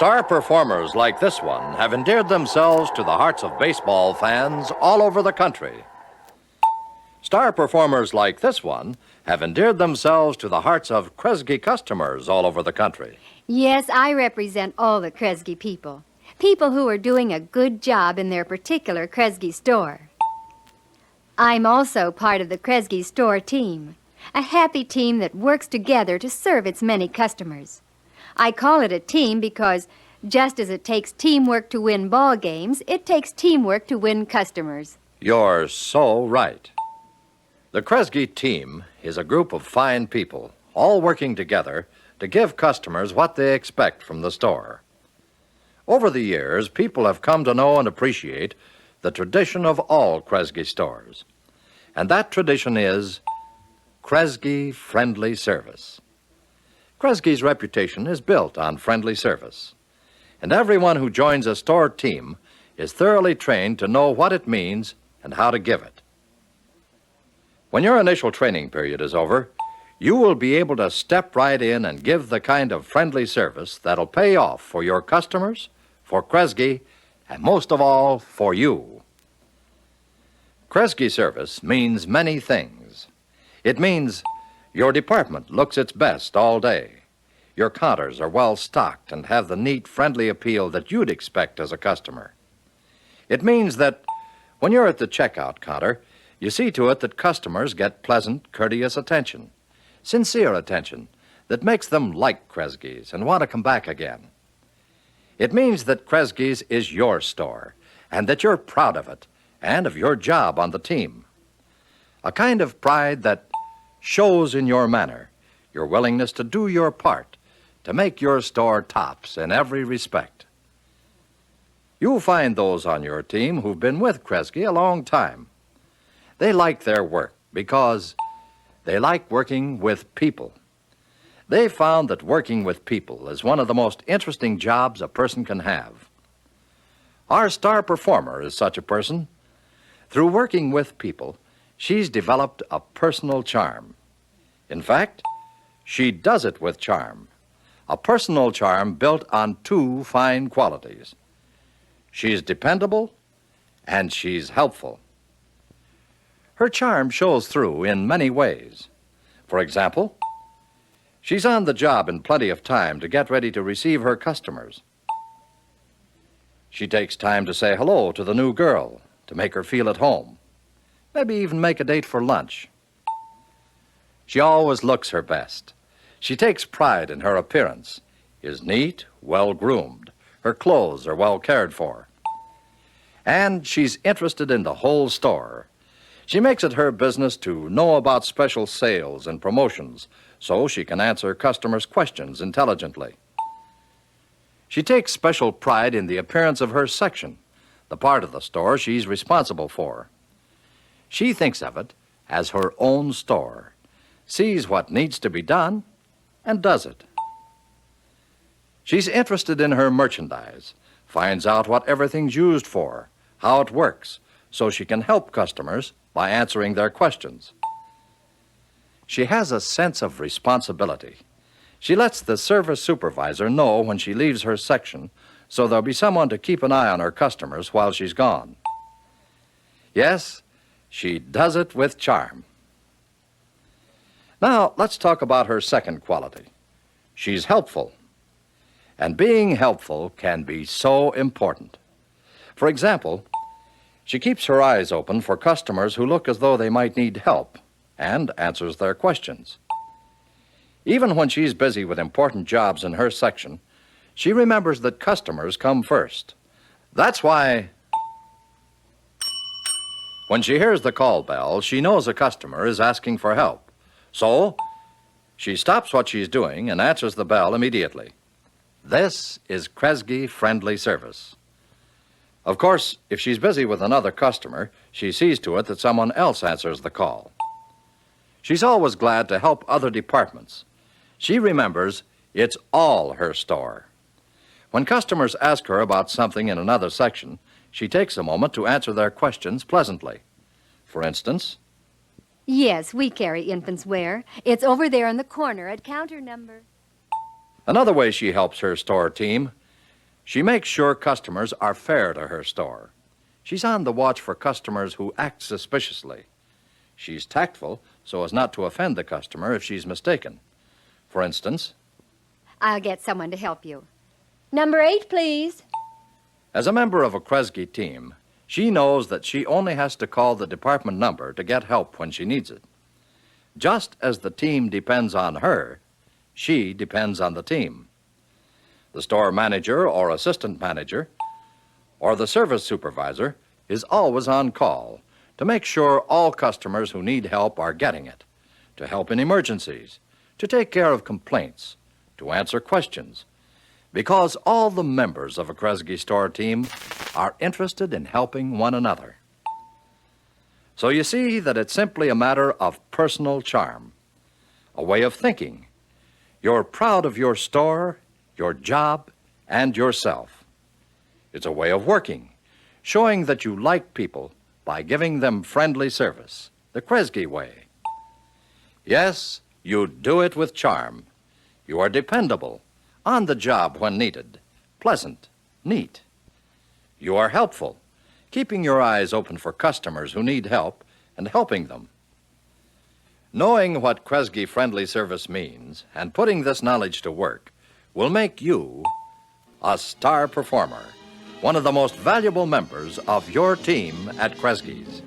Star performers like this one have endeared themselves to the hearts of baseball fans all over the country. Star performers like this one have endeared themselves to the hearts of Kresge customers all over the country. Yes, I represent all the Kresge people. People who are doing a good job in their particular Kresge store. I'm also part of the Kresge store team, a happy team that works together to serve its many customers. I call it a team because just as it takes teamwork to win ball games, it takes teamwork to win customers. You're so right. The Kresge team is a group of fine people, all working together to give customers what they expect from the store. Over the years, people have come to know and appreciate the tradition of all Kresge stores. And that tradition is Kresge friendly service. Kresge's reputation is built on friendly service. And everyone who joins a store team is thoroughly trained to know what it means and how to give it. When your initial training period is over, you will be able to step right in and give the kind of friendly service that'll pay off for your customers, for Kresge, and most of all, for you. Kresge service means many things. It means your department looks its best all day. Your counters are well stocked and have the neat, friendly appeal that you'd expect as a customer. It means that when you're at the checkout counter, you see to it that customers get pleasant, courteous attention, sincere attention that makes them like Kresge's and want to come back again. It means that Kresge's is your store and that you're proud of it and of your job on the team. A kind of pride that shows in your manner, your willingness to do your part, to make your store tops in every respect. You'll find those on your team who've been with Kresge a long time. They like their work because they like working with people. They've found that working with people is one of the most interesting jobs a person can have. Our star performer is such a person. Through working with people, she's developed a personal charm. In fact, she does it with charm. A personal charm built on two fine qualities. She's dependable and she's helpful. Her charm shows through in many ways. For example, she's on the job in plenty of time to get ready to receive her customers. She takes time to say hello to the new girl, to make her feel at home, maybe even make a date for lunch. She always looks her best. She takes pride in her appearance, is neat, well-groomed. Her clothes are well cared for. And she's interested in the whole store. She makes it her business to know about special sales and promotions so she can answer customers' questions intelligently. She takes special pride in the appearance of her section, the part of the store she's responsible for. She thinks of it as her own store, sees what needs to be done, and does it. She's interested in her merchandise, finds out what everything's used for, how it works, so she can help customers by answering their questions. She has a sense of responsibility. She lets the service supervisor know when she leaves her section, so there'll be someone to keep an eye on her customers while she's gone. Yes, she does it with charm. Now, let's talk about her second quality. She's helpful. And being helpful can be so important. For example, she keeps her eyes open for customers who look as though they might need help and answers their questions. Even when she's busy with important jobs in her section, she remembers that customers come first. That's why when she hears the call bell, she knows a customer is asking for help. So she stops what she's doing and answers the bell immediately. This is Kresge friendly service. Of course, if she's busy with another customer, she sees to it that someone else answers the call. She's always glad to help other departments. She remembers it's all her store. When customers ask her about something in another section, she takes a moment to answer their questions pleasantly. For instance, Yes, we carry infants' wear. It's over there in the corner at counter number. another way she helps her store team, She makes sure customers are fair to her store. She's on the watch for customers who act suspiciously. She's tactful so as not to offend the customer if she's mistaken. For instance, I'll get someone to help you. Number 8, please. as a member of a Kresge team, she knows that she only has to call the department number to get help when she needs it. Just as the team depends on her, she depends on the team. The store manager or assistant manager or the service supervisor is always on call to make sure all customers who need help are getting it, to help in emergencies, to take care of complaints, to answer questions, because all the members of a Kresge store team are interested in helping one another. So you see that it's simply a matter of personal charm, a way of thinking. You're proud of your store, your job, and yourself. It's a way of working, showing that you like people by giving them friendly service, the Kresge way. Yes, you do it with charm. You are dependable, on the job when needed, pleasant, neat. You are helpful, keeping your eyes open for customers who need help and helping them. Knowing what Kresge friendly service means and putting this knowledge to work will make you a star performer, one of the most valuable members of your team at Kresge's.